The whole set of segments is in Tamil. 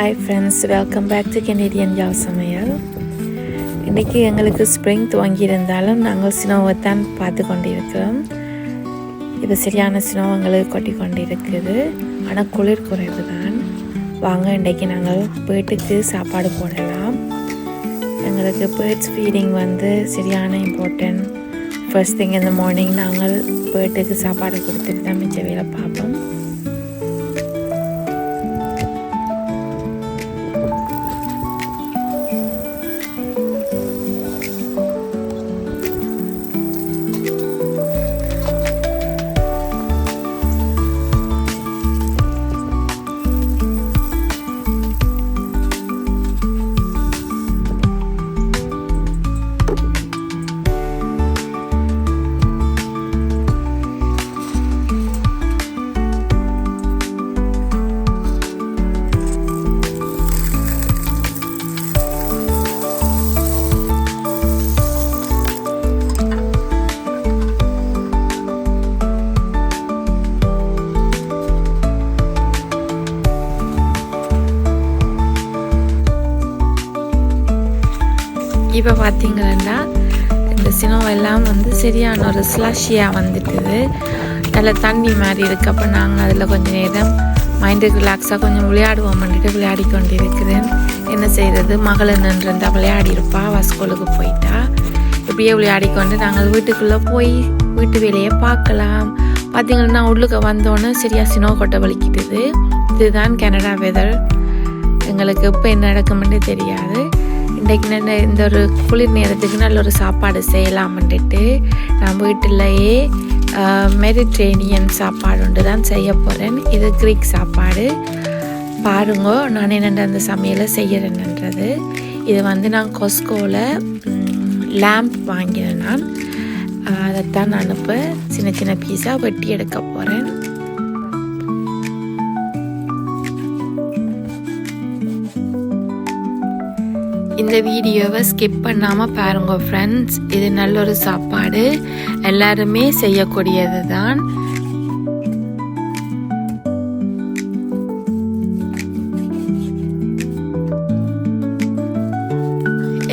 Hi friends, welcome back to Canadian Yaal Samayal. இன்றைக்கி எங்களுக்கு ஸ்ப்ரிங் துவங்கியிருந்தாலும் நாங்கள் ஸ்னோவை தான் பார்த்து கொண்டிருக்கிறோம். இப்போ சரியான ஸ்னோ எங்களுக்கு கொட்டி கொண்டிருக்குது, ஆனால் குளிர் குறைவு தான். வாங்க இன்றைக்கி நாங்கள் பேர்ட்டுக்கு சாப்பாடு போடலாம். எங்களுக்கு பேர்ட்ஸ் ஃபீடிங் சரியான இம்பார்ட்டன்ட். ஃபர்ஸ்ட் திங் இந்த மார்னிங் நாங்கள் பேர்ட்டுக்கு சாப்பாடு கொடுத்துட்டு தான் மிச்ச வேலை பார்ப்போம். இப்போ பார்த்தீங்கன்னா இந்த சினோவெல்லாம் சரியான ஒரு ஸ்லஷியாக வந்துட்டுது. நல்ல தண்ணி மாதிரி இருக்குது. அப்போ நாங்கள் அதில் கொஞ்சம் நேரம் மைண்டுக்கு ரிலாக்ஸாக கொஞ்சம் விளையாடுவோம்ட்டு விளையாடி கொண்டு இருக்கிறேன். என்ன செய்கிறது, மகளை நின்றுருந்தா விளையாடி இருப்பா, ஸ்கூலுக்கு போயிட்டா. இப்படியே விளையாடிக்கொண்டு நாங்கள் வீட்டுக்குள்ளே போய் வீட்டு வேலையை பார்க்கலாம். பார்த்திங்கன்னா உள்ளுக்கு வந்தோன்னே சரியாக சினோ கொட்டை வலிக்கிட்டுது. இதுதான் கனடா வெதர். எங்களுக்கு இப்போ என்ன நடக்கும்னு தெரியாது. இன்றைக்கு இந்த ஒரு குளிர் நேரத்துக்கு நல்ல ஒரு சாப்பாடு செய்யலாம்ன்ட்டு நான் வீட்டிலையே மெடிட்ரேனியன் சாப்பாடு ஒன்று தான் செய்ய போகிறேன். இது க்ரீக் சாப்பாடு. பாருங்க நான் என்னென்ன அந்த சமையலை செய்கிறேன்ன்றது. இது நான் கொஸ்கோவில் லேம்ப் வாங்கினேன். நான் அதைத்தான் நான் இப்போ சின்ன சின்ன பீஸாக வெட்டி எடுக்க போகிறேன். இந்த வீடியோவை ஸ்கிப் பண்ணாமல் பாருங்க ஃப்ரெண்ட்ஸ். இது நல்ல ஒரு சாப்பாடு, எல்லாருமே செய்யக்கூடியது தான்.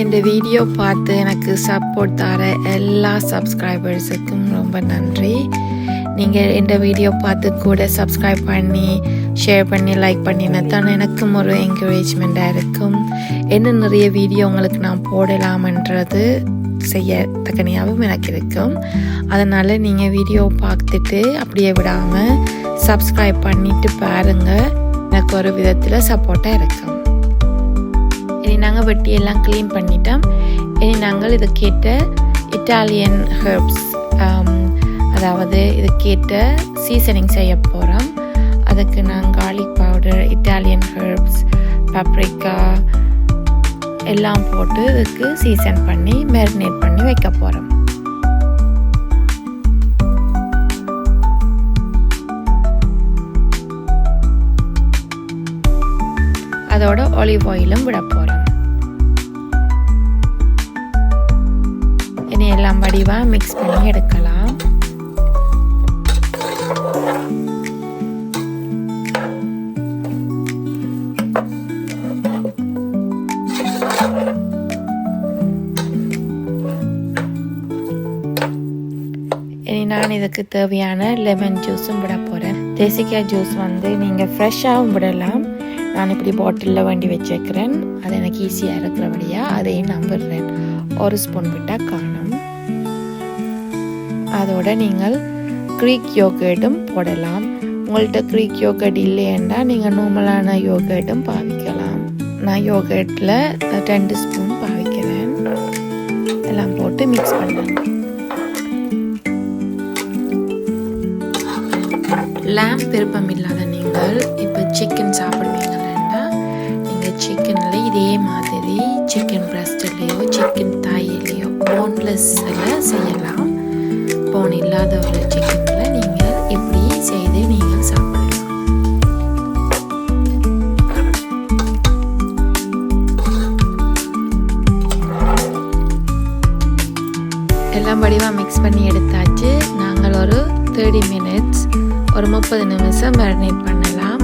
இந்த வீடியோ பார்த்து எனக்கு சப்போர்ட் தர எல்லா சப்ஸ்கிரைபர்ஸுக்கும் ரொம்ப நன்றி. நீங்கள் இந்த வீடியோ பார்த்து கூட சப்ஸ்கிரைப் பண்ணி ஷேர் பண்ணி லைக் பண்ணினா தான் எனக்கும் ஒரு என்கரேஜ்மெண்ட்டாக இருக்கும். என்ன நிறைய வீடியோ உங்களுக்கு நான் போடலாம்ன்றது செய்ய தக்கனையாகவும் எனக்கு இருக்கும். அதனால் நீங்கள் வீடியோ பார்த்துட்டு அப்படியே விடாமல் சப்ஸ்கிரைப் பண்ணிவிட்டு பாருங்கள். எனக்கு ஒரு விதத்தில் சப்போர்ட்டாக இருக்கும். இனி நாங்கள் வெட்டியெல்லாம் க்ளீன் பண்ணிட்டோம். இனி நாங்கள் இது கேட்ட இட்டாலியன் ஹெர்ப்ஸ், அதாவது இது கேட்ட சீசனிங் செய்ய போகிறோம். அதுக்கு நான் garlic powder, Italian herbs, paprika எல்லாம் போட்டு இதுக்கு சீசன் பண்ணி மேரினேட் பண்ணி வைக்க போகிறோம். அதோட ஆலிவ் ஆயிலும் விட போகிறோம். இனி எல்லாம் வடிவாக மிக்ஸ் பண்ணி எடுக்கலாம். இனி நான் இதுக்கு தேவையான லெமன் ஜூஸும் விட போகிறேன். தேசிக்காய் ஜூஸ் நீங்கள் ஃப்ரெஷ்ஷாகவும் விடலாம். நான் இப்படி பாட்டிலில் வண்டி வச்சுருக்கிறேன். அது எனக்கு ஈஸியாக இருக்கிறபடியாக அதையும் நான் விடுறேன். ஒரு ஸ்பூன் விட்டால் காணும். அதோட நீங்கள் க்ரீக் யோகர்ட்டும் போடலாம். உங்கள்கிட்ட க்ரீக் யோகர்ட் இல்லைன்னா நீங்கள் நார்மலான யோகர்ட்டும் பாவிக்கலாம். நான் யோகர்ட்டில் 2 ஸ்பூன் பாவிக்கிறேன். எல்லாம் போட்டு மிக்ஸ் பண்ணுறேன். லேம்ப் விருப்பம் இல்லாத நீங்கள் இப்போ சிக்கன் சாப்பிடுவீங்கன்னா நீங்கள் சிக்கனில் இதே மாதிரி சிக்கன் பிரஸ்ட்லேயோ சிக்கன் தாயிலையோ போன்லெஸ்ஸில் செய்யலாம். போன் இல்லாத ஒரு சிக்கனில் நீங்கள் இப்படி செய்து நீங்கள் சாப்பிடலாம். எல்லாம் வடிவாக மிக்ஸ் பண்ணி எடுத்தாச்சு. நாங்கள் ஒரு 30 minutes ஒரு 30 நிமிஷம் மேரினேட் பண்ணலாம்.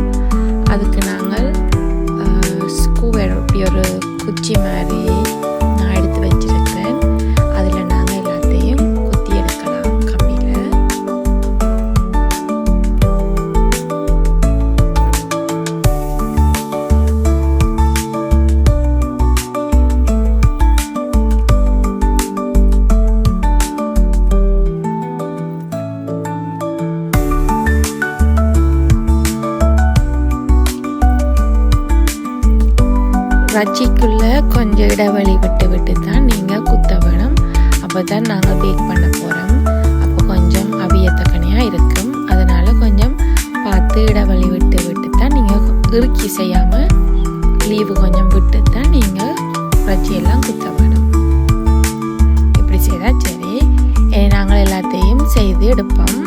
அதுக்கு நாங்கள் பூ இப்படி ஒரு குச்சி மாதிரி நான் எடுத்து வச்சிருக்கிறேன். அதில் நாங்கள் எல்லாத்தையும் குத்தி எடுக்கலாம் கம்பியில். ரச்சிக்குள்ளே கொஞ்சம் இடைவெளி விட்டு தான் நீங்கள் குத்த வேணும். அப்போ தான் நாங்கள் பேக் பண்ண போகிறோம். அப்போ கொஞ்சம் அவியத்தக்கனையாக இருக்கும். அதனால் கொஞ்சம் பார்த்து இடைவெளி விட்டு தான் நீங்கள் இறுக்கி செய்யாமல் லீவு கொஞ்சம் விட்டு தான் நீங்கள் ரச்சியெல்லாம் குத்த வேணும். இப்படி செய்தால் சரி. நாங்கள் எல்லாத்தையும் செய்து எடுப்போம்.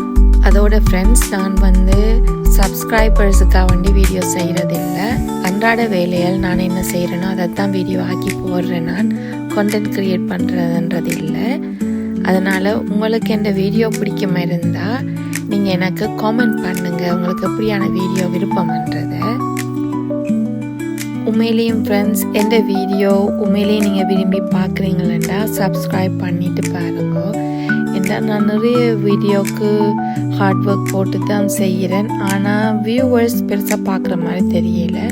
அதோட ஃப்ரெண்ட்ஸ், நான் சப்ஸ்கிரைபர்ஸுக்காக வேண்டி வீடியோ செய்கிறதில்லை. அன்றாட வேலையால் நான் என்ன செய்கிறேனோ அதை தான் வீடியோ ஆக்கி போடுறேன். நான் கண்டென்ட் க்ரியேட் பண்ணுறதுன்றது இல்லை. அதனால் உங்களுக்கு எந்த வீடியோ பிடிக்குமா இருந்தால் நீங்கள் எனக்கு காமெண்ட் பண்ணுங்கள், உங்களுக்கு எப்படியான வீடியோ விருப்பம்ன்றதை. உண்மையிலேயும் ஃப்ரெண்ட்ஸ், எந்த வீடியோ உண்மையிலேயே நீங்கள் விரும்பி பார்க்குறீங்களா சப்ஸ்கிரைப் பண்ணிவிட்டு பாருங்க. நான் நிறைய வீடியோவுக்கு ஹார்ட் ஒர்க் போட்டு தான் செய்கிறேன். ஆனால் வியூவர்ஸ் பெருசாக பார்க்குற மாதிரி தெரியலை.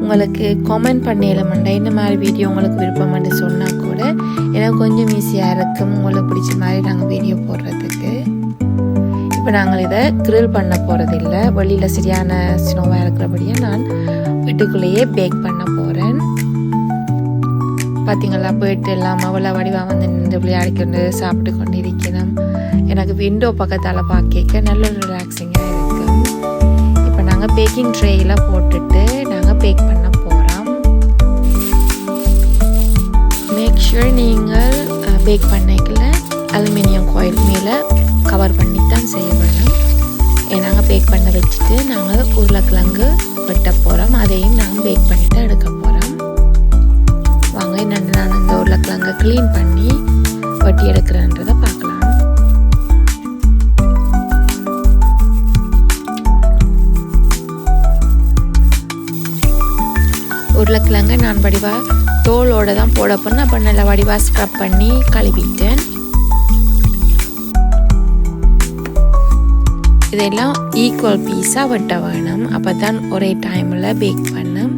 உங்களுக்கு காமெண்ட் பண்ணிடலாமண்டா என்ன மாதிரி வீடியோ உங்களுக்கு விருப்பம்னு சொன்னால் கூட எனக்கு கொஞ்சம் ஈஸியாக இருக்கும் உங்களுக்கு பிடிச்ச மாதிரி நாங்கள் வீடியோ போடுறதுக்கு. இப்போ நாங்கள் இதை கிரில் பண்ண போகிறதில்லை. வெளியில் சரியான ஸ்னோவாக இருக்கிறபடியே நான் வீட்டுக்குள்ளேயே பேக் பண்ண போகிறேன். பார்த்தீங்களா, போயிட்டு எல்லாம் அவ்வளோ வடிவாக நின்று விளையாடிக்கொண்டு சாப்பிட்டு கொண்டு இருக்கிறோம். எனக்கு விண்டோ பக்கத்தால் பார்க்க நல்ல ஒரு ரிலாக்ஸிங்காக இருக்கும். இப்போ நாங்கள் பேக்கிங் ட்ரேயில் போட்டுட்டு நாங்கள் பேக் பண்ண போகிறோம். மேக் ஷூர் நீங்கள் பேக் பண்ணிக்கல அலுமினியம் ஃபாயில் மேலே கவர் பண்ணி தான் செய்ய வேணும். நாங்கள் பேக் பண்ண வச்சுட்டு நாங்கள் உருளைக்கிழங்கு வெட்ட போகிறோம். அதையும் நாங்கள் பேக் பண்ணிட்டு எடுக்க போகிறோம். வாங்க, என்னென்னு நான் இந்த உருளைக்கிழங்கை க்ளீன் பண்ணி வெட்டி எடுக்கிறேன்றதை பார்க்கலாம். உருளைக்கிழங்கை நான் வடிவாக தோலோடு தான் போட போனேன். அப்போ நல்லா வடிவாக ஸ்க்ரப் பண்ணி கழுவிட்டேன். இதெல்லாம் ஈக்குவல் பீஸாக வெட்ட வேணும். அப்போ தான் ஒரே டைமில் பேக் பண்ணும்.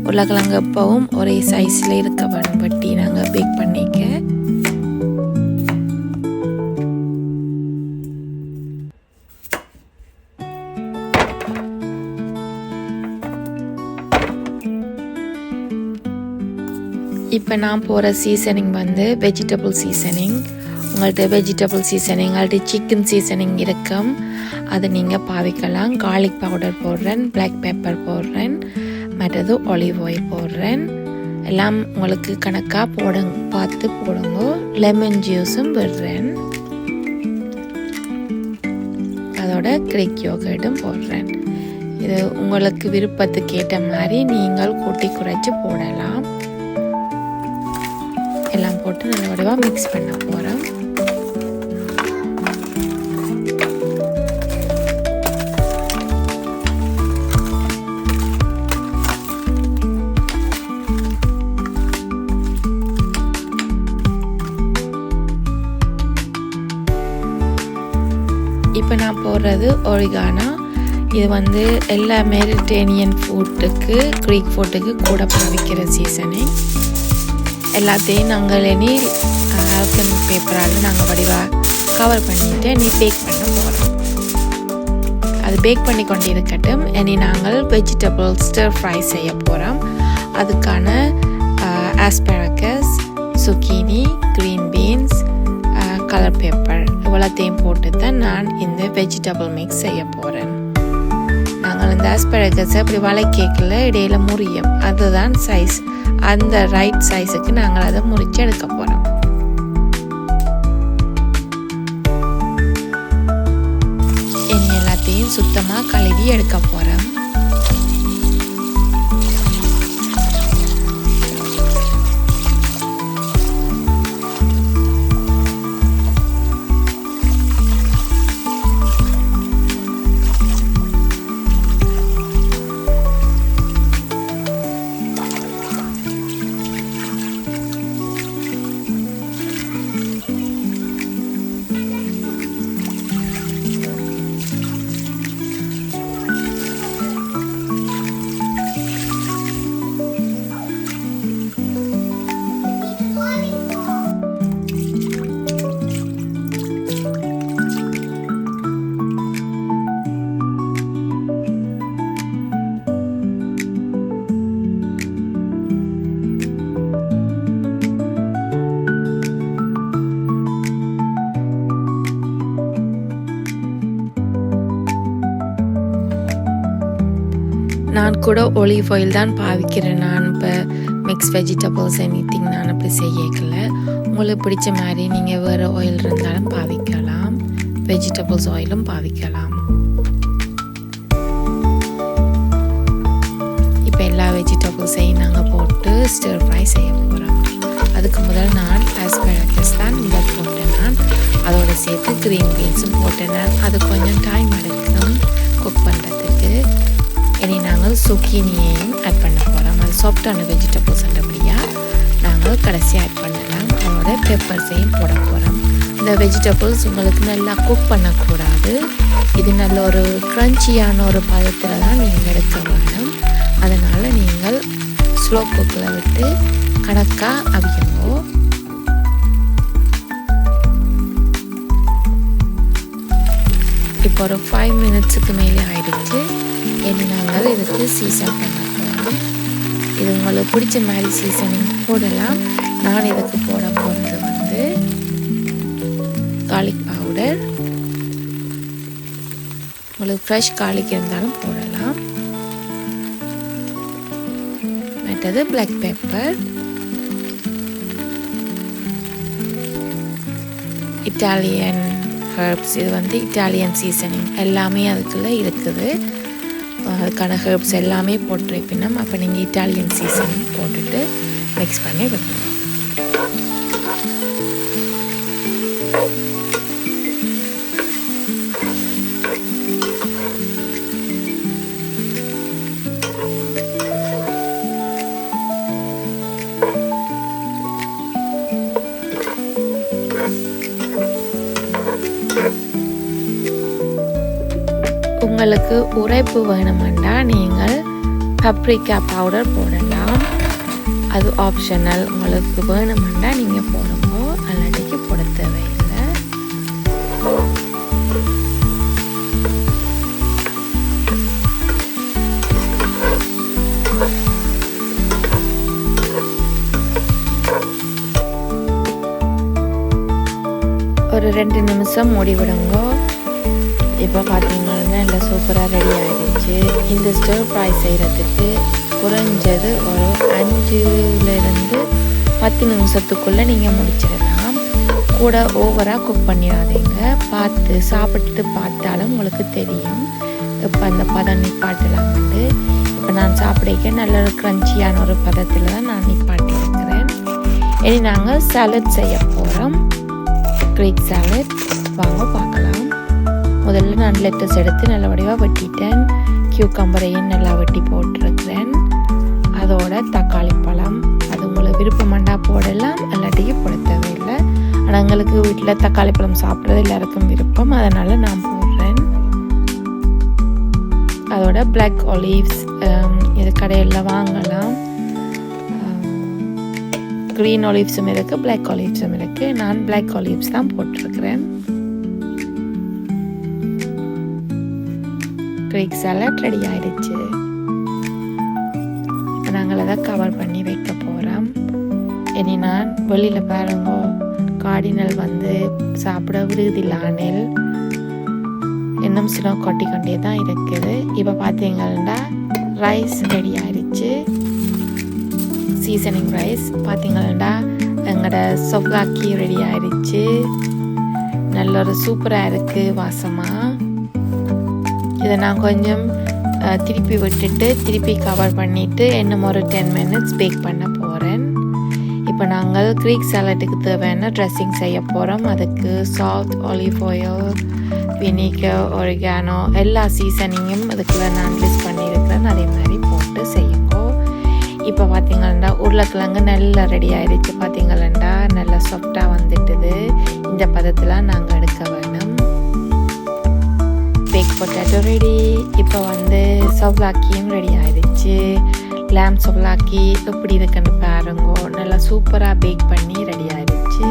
உருளைக்கிழங்கு எப்பவும் ஒரே சைஸில் இருக்க வேணும் வெட்டி நாங்கள் பேக் பண்ணிக்க. இப்போ நான் போகிற சீசனிங் வெஜிடபிள் சீசனிங். உங்கள்கிட்ட வெஜிடபிள் சீசனிங் அல்லது சிக்கன் சீசனிங் இருக்கும், அது நீங்கள் பாவிக்கலாம். கார்லிக் பவுடர் போடுறேன், பிளாக் பெப்பர் போடுறேன், மற்றது ஒலிவ் ஆயில் போடுறேன். எல்லாம் உங்களுக்கு கணக்காக பார்த்து போடுங்க. லெமன் ஜூஸும் விடுறேன். அதோட கிரீக் யோகர்ட்டும் போடுறேன். இது உங்களுக்கு விருப்பத்துக்கு ஏற்ற மாதிரி நீங்கள் கூட்டி குறைச்சி போடலாம். எல்லாம் போட்டு நல்ல வடிவாக மிக்ஸ் பண்ண போகிறோம். இப்போ நான் போடுறது ஒரிகானோ. இது எல்லா மெடிட்டரேனியன் ஃபுட்டுக்கு, க்ரீக் ஃபுட்டுக்கு கூட பாவிக்கிற சீசனிங். எல்லாத்தையும் நாங்கள் ஆல்கன் பேப்பரால் நாங்கள் வடிவாக கவர் பண்ணிவிட்டு பேக் பண்ண போகிறோம். அது பேக் பண்ணி கொண்டு இருக்கட்டும். நாங்கள் வெஜிடபிள் ஸ்டர் ஃப்ரை செய்ய போகிறோம். அதுக்கான asparagus, zucchini, green beans, colour pepper இவ்வளோத்தையும் போட்டு தான் நான் இந்த வெஜிடபிள் மிக்ஸ் செய்ய போகிறேன். நாங்கள் இந்த ஆஸ்பரகஸை அப்படி வளைக்கேக்கில் இடையில முறியும். அதுதான் சைஸ். அந்த ரைட் சைஸுக்கு நாங்கள் அதை முறித்து எடுக்க போகிறோம். எல்லாத்தையும் சுத்தமாக கழுவி எடுக்க போகிறோம். நான் கூட ஒலிவ் ஆயில் தான் பாவிக்கிறேன். நான் இப்போ மிக்ஸ் வெஜிடபிள்ஸ் எனிதிங் நான் அப்படி செய்யக்கல. உங்களுக்கு பிடிச்ச மாதிரி நீங்கள் வேறு ஆயில் இருந்தாலும் பாவிக்கலாம், வெஜிடபிள்ஸ் ஆயிலும் பாவிக்கலாம். இப்போ எல்லா வெஜிடபிள்ஸையும் நாங்கள் போட்டு ஸ்டிர் ஃப்ரை செய்ய போகிறோம். அதுக்கு முதல் நான் ஆஸ்பராகஸ் தான் முதல் போட்டேன். நான் அதோடு சேர்த்து க்ரீன் பீன்ஸும் போட்டேன். அது கொஞ்சம் டைம் எடுக்கும் குக் பண்ணுறதுக்கு. இனி நாங்கள் சுக்கினியையும் ஆட் பண்ண போகிறோம். அது சாஃப்டான வெஜிடபிள்ஸ் அப்படியாக நாங்கள் கடைசி ஆட் பண்ணலாம். அதோட பெப்பர்ஸையும் போட போகிறோம். இந்த வெஜிடபிள்ஸ் உங்களுக்கு நல்லா குக் பண்ணக்கூடாது. இது நல்ல ஒரு க்ரன்ச்சியான ஒரு பதத்தில் தான் நீங்கள் எடுக்க வேணும். அதனால் நீங்கள் ஸ்லோ குக்கில் விட்டு கணக்காக அவியுங்கோ. இப்போ ஒரு 5 மினிட்ஸுக்கு மேலே ஆயிடுச்சு. இனி நாங்கள் இதுக்கு சீசன் பண்ண போகிறோம். இது உங்களுக்கு பிடிச்ச மாதிரி சீசனிங் போடலாம். நான் இதுக்கு போட போகிறது வந்து கார்லிக் பவுடர். உங்களுக்கு ஃப்ரெஷ் கார்லிக் இருந்தாலும் போடலாம். மற்றது பிளாக் பெப்பர், இட்டாலியன் ஹெர்ப்ஸ். இது வந்து இட்டாலியன் சீசனிங் எல்லாமே அதுக்குள்ளே இருக்குது. அதுக்கான ஹெர்ப்ஸ் எல்லாமே போட்டிருப்பினோம். அப்போ நீங்கள் இட்டாலியன் சீசனிங் போட்டுட்டு மிக்ஸ் பண்ணி விடணும். உங்களுக்கு உரைப்பு வேணுமெண்டா நீங்கள் பப்ரிக்கா பவுடர் போடலாம். அது ஆப்ஷனல். உங்களுக்கு வேணுமெண்டா நீங்கள் போடும்போ அல்லாட்டிக்கு போட தேவையில்லை. ஒரு 2 நிமிஷம் மூடி விடுங்க. இப்போ பார்த்தீங்கன்னா நல்லா சூப்பராக ரெடி ஆகிடுச்சு. இந்த ஸ்டர் ஃப்ரை செய்கிறதுக்கு குறைஞ்சது ஒரு 5லேருந்து 10 நிமிஷத்துக்குள்ளே நீங்கள் முடிச்சிடலாம். கூட ஓவராக குக் பண்ணிடாதீங்க. பார்த்து சாப்பிட்டுட்டு பார்த்தாலும் உங்களுக்கு தெரியும் இப்போ அந்த பதம் நிப்பாட்டலாம். வந்து இப்போ நான் சாப்பிட நல்ல ஒரு க்ரன்ச்சியான ஒரு பதத்தில் தான் நான் நிப்பாட்டி இருக்கிறேன். இனி நாங்கள் சாலட் செய்ய போகிறோம். க்ரீக் சாலட் வாங்க பார்க்கலாம். முதல்ல நான் லெட்டஸ் எடுத்து நல்ல வடிவாக வெட்டிட்டேன். கியூக்கம்பரையும் நல்லா வெட்டி போட்டிருக்கிறேன். அதோட தக்காளி பழம், அது உங்களுக்கு விருப்பமண்டா போடலாம், இல்லாட்டிக்கு போட தேவையில்லை. ஆனால் எங்களுக்கு வீட்டில் தக்காளி பழம் சாப்பிட்றது எல்லாருக்கும் விருப்பம், அதனால் நான் போடுறேன். அதோட பிளாக் ஆலிவ்ஸ், இது கடையில் வாங்கலாம். க்ரீன் ஆலிவ்ஸும் இருக்குது, பிளாக் ஆலிவ்ஸும் இருக்குது. நான் பிளாக் ஆலிவ்ஸ் தான் போட்டிருக்கிறேன். க்ரீக் சாலட் ரெடி ஆயிடுச்சு. நாங்கள் அதை கவர் பண்ணி வைக்க போகிறோம். இனி நான் வெளியில் பாருங்க, கார்டினல் வந்து சாப்பிட விடுதில்லை. அணில் இன்னும் சில கொட்டி கொண்டே தான் இருக்குது. இப்போ பார்த்தீங்கன்னா ரைஸ் ரெடி ஆயிடுச்சு. சீசனிங் ரைஸ் பார்த்தீங்கன்னா எங்களோட சொவ்லாக்கி ரெடி ஆயிடுச்சு. நல்ல ஒரு சூப்பராக இருக்குது வாசமாக. இதை நான் கொஞ்சம் திருப்பி விட்டுட்டு திருப்பி கவர் பண்ணிவிட்டு இன்னும் ஒரு 10 மினிட்ஸ் பேக் பண்ண போகிறேன். இப்போ நாங்கள் க்ரீக் சாலட்டுக்கு தேவையான ட்ரெஸ்ஸிங் செய்ய போகிறோம். அதுக்கு salt, olive oil, vinegar, oregano எல்லா சீசனிங்கும் அதுக்குள்ளே நான் லிஸ்ட் பண்ணியிருக்கிறேன். அதே மாதிரி போட்டு செய்யுங்கோ. இப்போ பார்த்தீங்கன்னா உருளைக்கிழங்கு நல்லா ரெடி ஆகிடுச்சு. பார்த்தீங்களா நல்லா சாஃப்டாக வந்துட்டுது. இந்த பதத்தில் நாங்கள் எடுக்க வேணும். Bake potato ready. இப்போ வந்து சொவ்லாக்கியும் ரெடி ஆயிடுச்சு. லேம் சொவ்லாக்கி எப்படி இருக்குன்னு பாருங்க. நல்லா சூப்பராக பேக் பண்ணி ரெடி ஆயிடுச்சு.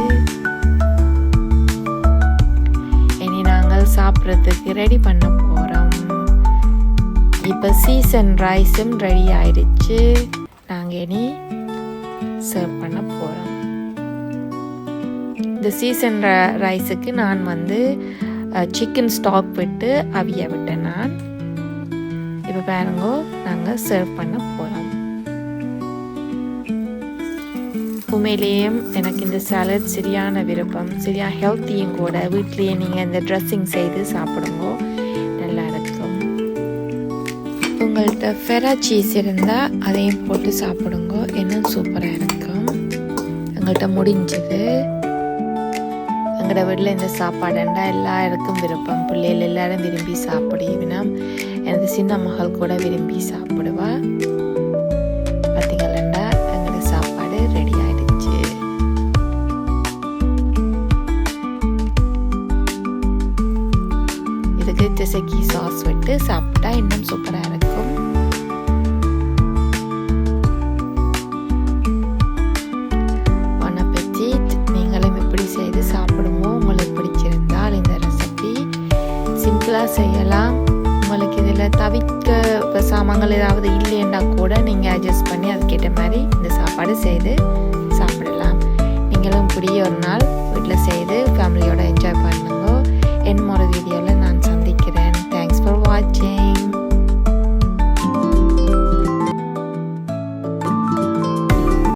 இனி நாங்கள் சாப்பிட்றதுக்கு ரெடி பண்ண போகிறோம். இப்போ சீசன் ரைஸும் ரெடி ஆயிடுச்சு. நாங்கள் இனி சர்வ் பண்ண போகிறோம். இந்த சீசன் ரைஸுக்கு நான் வந்து சிக்கன் ஸ்டாக் விட்டு அவிய விட்டேன். நான் இப்போ பாருங்க நாங்கள் சர்வ் பண்ண போகிறோம். உண்மையிலேயும் எனக்கு இந்த சாலட் சரியான விருப்பம், சரியான ஹெல்த்தியும் கூட. வீட்லேயே நீங்கள் இந்த ட்ரெஸ்ஸிங் செய்து சாப்பிடுங்க, நல்லா இருக்கும். உங்கள்கிட்ட ஃபெரா சீஸ் இருந்தால் அதையும் போட்டு சாப்பிடுங்க, இன்னும் சூப்பராக இருக்கும். எங்கள்கிட்ட முடிஞ்சது. எங்களோட வீட்டில் இந்த சாப்பாடுண்டா எல்லாருக்கும் விருப்பம். பிள்ளைகள் எல்லாரும் விரும்பி சாப்பிடுவினா, எனக்கு சின்ன மகள் கூட விரும்பி சாப்பிடுவா. பார்த்தீங்களா, எங்களோட சாப்பாடு ரெடி ஆயிடுச்சு. இதுக்கு திசைக்கு சாஸ் விட்டு சாப்பிட்டா இன்னும் சூப்பராக இருக்கும். செய்து சாப்பிடுங்க. உங்களுக்கு பிடிச்சிருந்தால் இந்த ரெசிபி சிம்பிளாக செய்யலாம். உங்களுக்கு இதில் தவிர்க்க சாமான்கள் ஏதாவது இல்லைன்னா கூட நீங்கள் அட்ஜஸ்ட் பண்ணி அதுக்கேற்ற மாதிரி இந்த சாப்பாடு செய்து சாப்பிடலாம். நீங்களும் இப்படி ஒரு நாள் வீட்டில் செய்து ஃபேமிலியோட என்ஜாய் பண்ணுங்க. இன்னும் ஒரு வீடியோவில்